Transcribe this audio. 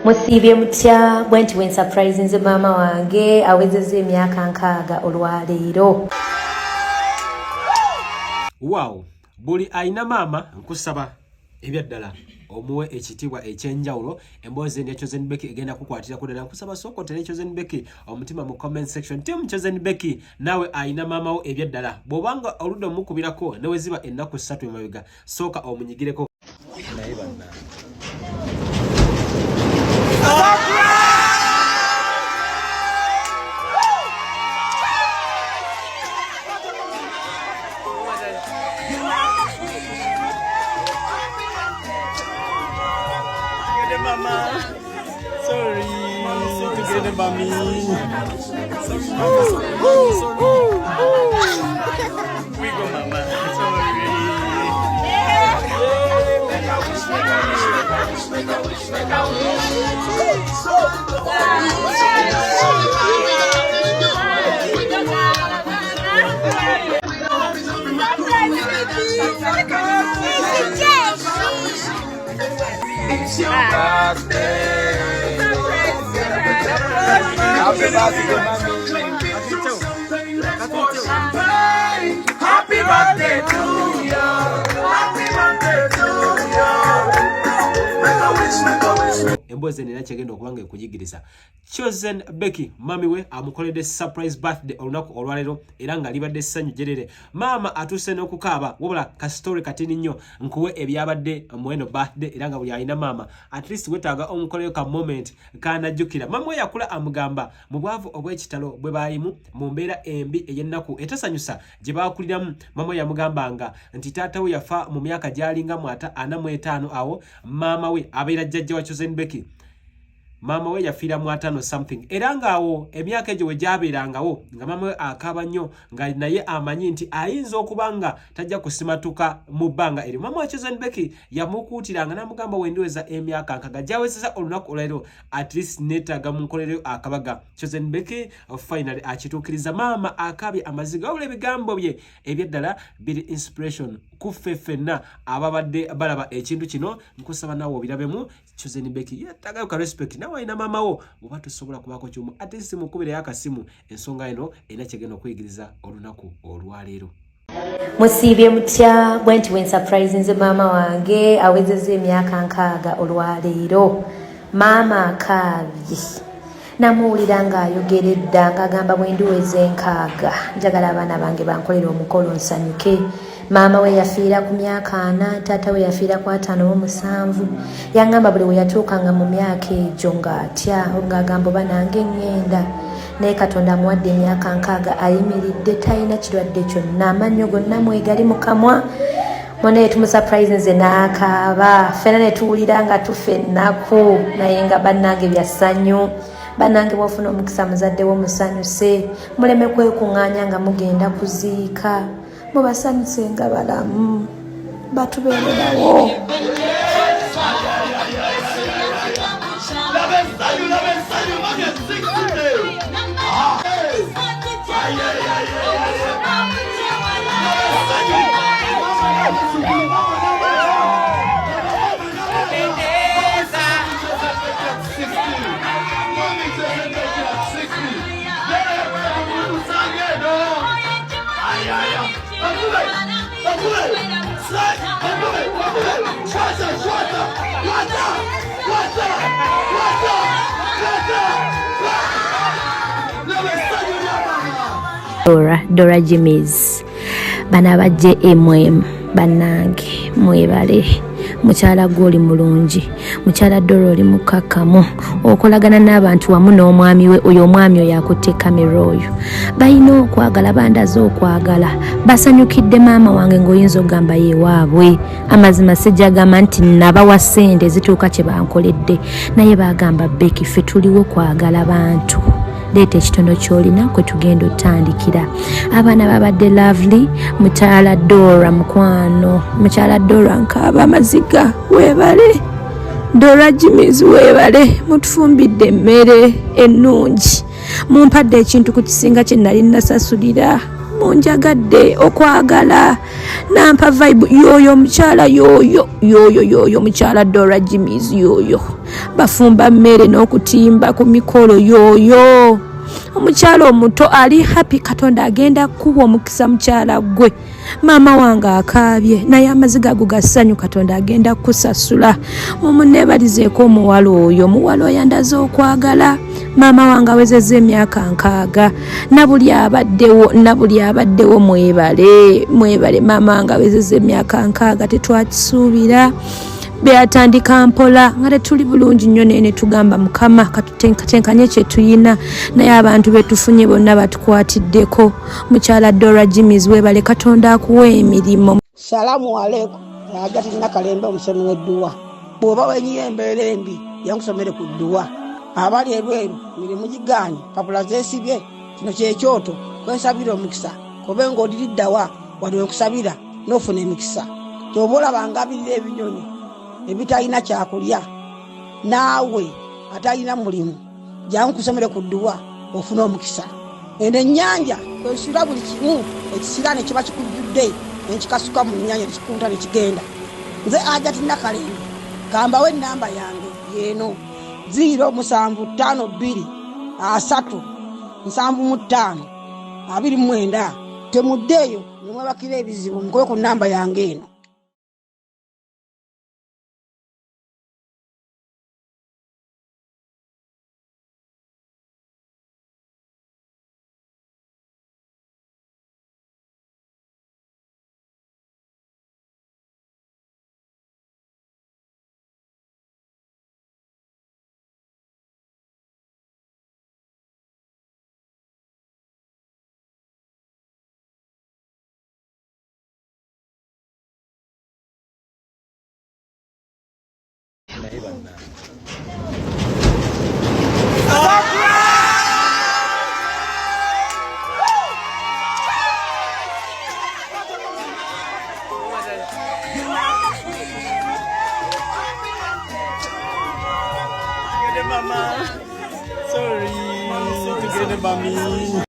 Musibye mutya bwenti when surprise nze mama wange awezeze emyaka nkaaga olwaleero. Wow, buli aina mama nkusaba ebyaddala omuwe ekitibwa ekyenjawulo emboozi ne Chosen Becky egenda kukwatira kudala nkusaba soko tele Chosen Becky omutima mu comment section team Chosen Becky nawe aina mama wo ebyaddala bobanga oludde mukubirako newe ziba ennaku 3 emabiga soka omunyigireko naye banna Mama, sorry, together, mommy. Sorry, we go, mama. Sorry. It's your birthday. Happy birthday, mommy. Happy birthday to you. Happy birthday to you. Make a wish, make a wish. Emboze nina kyegenda okubanga ekuyigiriza. Chosen Becky mami we amukoledde surprise birthday olunaku olwalero era nga libadde ssanyu jerere. Mama atuse n'okukaaba wabula ka story katini nnyo nkuwe ebyabadde muweno birthday era nga buli alina mama at least wetaaga omukoleyo ka moment kanajjukira. Mama we yakula amugamba mu bwavu obw'ekitalo bwe baalimu mu mbeera embi ey'ennaku etasanyusa gye baakuliramu. Mama we yamugambanga nti taata we yafa mu myaka gy'alinga mu 45 awo mama we abeera jjajja wa Chosen Becky. Mama we yafiira mu 5 something era ngaawo emyaka egyo we gyabeerangawo nga mama we akaaba nnyo nga naye amanyi nti ayinza okubanga tajja kusimatuka mu bbanga eri. Mama wa Chosen Becky yamukuutiranga n'amugamba wendiweza emyaka nkaga gyawezeza olunaku olwaleero at least neetaaga munkolereyo akabaga. Chosen Becky finally akituukiriza. Mama akaabye amaziga wabula ebigambo bye ebyaddala biri inspiration kuffe ffenna ababadde balaba ekintu kino. Nkusaba naawe obirabemu. Chosen Becky yeetaaga ka respect nawe ina mama wo bw'oba tosobola kubaako ky'omu ate si mukubire akasimu ensonga eno erina kyegenda okwigiriza olunaku olwaleero. Musibye mutya bwenti when surprise nze mama wange awezeze emyaka nkaaga olwaleero. Mama akaabye namuwulira ng'ayogeredda ng'agamba bwe ndiweze nkaaga njagala abaana bange bankolere omukolo nsanyuke. Mama we yafiira ku myaka 4, taata we yafiira ku 57. Yangamba buli we yatuukanga mu myaka egyo ng'atya ng'agamba banange ngenda naye Katonda amuwadde emyaka nkaaga ayimiridde talina kirwadde kyonna amannyo gonna mwegali mu kamwa. Mwanaye tumusurprise nze n'akaaba ffenna ne tuwulira nga tufa ennaku naye nga bannange bya ssanyu. Bannange bw'ofuna omukisa muzadde wo musanyuse muleme kwekuŋŋaanya nga mugenda kuziika mubasanyuse nga balamu batubeererawo. Dora Jimmy's bana bajje MM bannange mwebale. Mukyala goli mulungi, mukyala Dora oli mukakamu okolagana n'abantu wamu n'omwami we. Oyo omwami oyo akutte kamera oyo balina okwagala bandaze okwagala basanyukidde maama wange ng'oyinza okugamba yewaabwe. Amazima sijagamba nti nabawa ssente zituuka kye bankoledde naye bagamba Becky ffe tuliwo kwagala bantu. Leeta ekitono ky'olina kwe tugenda otandikira. Abaana babadde lovely. Mukyala Dora mukwano, mukyala Dora nkaaba amaziga weebale. Dora Jimmy's weebale mutufumbidde emmere ennungi mumpadde ekintu ku kisinga kye nali nasasulira. munjagadde okwagala nampa vibe yoyo mukyala yoyo mukyala Dora Jimmys yoyo bafumba mmere n'okutimba ku mikolo yoyo omukyala omuto ali happy Katonda agenda kuwa omukisa mukyala gwe mama wange akaabye naye amaziga ago gassanyu Katonda agenda kusasula mumunebalizeeko omuwala oyo yandaze okwagala mama wange awezezza emyaka 6 nabuli abaddewo mwebale mama wange awezezza emyaka 6 tetwakisuubira beatandika mpola nga tuli bulungi nnyo nene tugamba mukama katutenkanye kye tuyina naye abantu betufunye bonna batukwatiddeko mukyala Dora Jimmys webale Katonda akuwa emirimu. Salamu alaikum Hajati Nakalembe omusomi w'edduwa bw'oba wenyiye embeera embi yankusomere ku dduwa abali ebweru mirimu gigaanye papula zeesibye kino kyekyoto kwensabira omukisa kobe ng'odiriddawa wali wenkusabira n'ofuna emikisa ky'oba olabanga abirira ebinyonyi ebitalina kyakulya naawe atalina mulimu jangu kusomere ku dduwa ofuna omukisa eno ennyanja kwesula buli kimu ekisira ne kiba kikujjudde nekikasuka mu nnyanja nekikunta nekigenda nze Hajati Nakalembe gambawo ennamba yange yeeno 075237529 temuddeeyo nemwebakira ebizibu mukobe ku nnamba yange eno. Mama, sorry, mommy.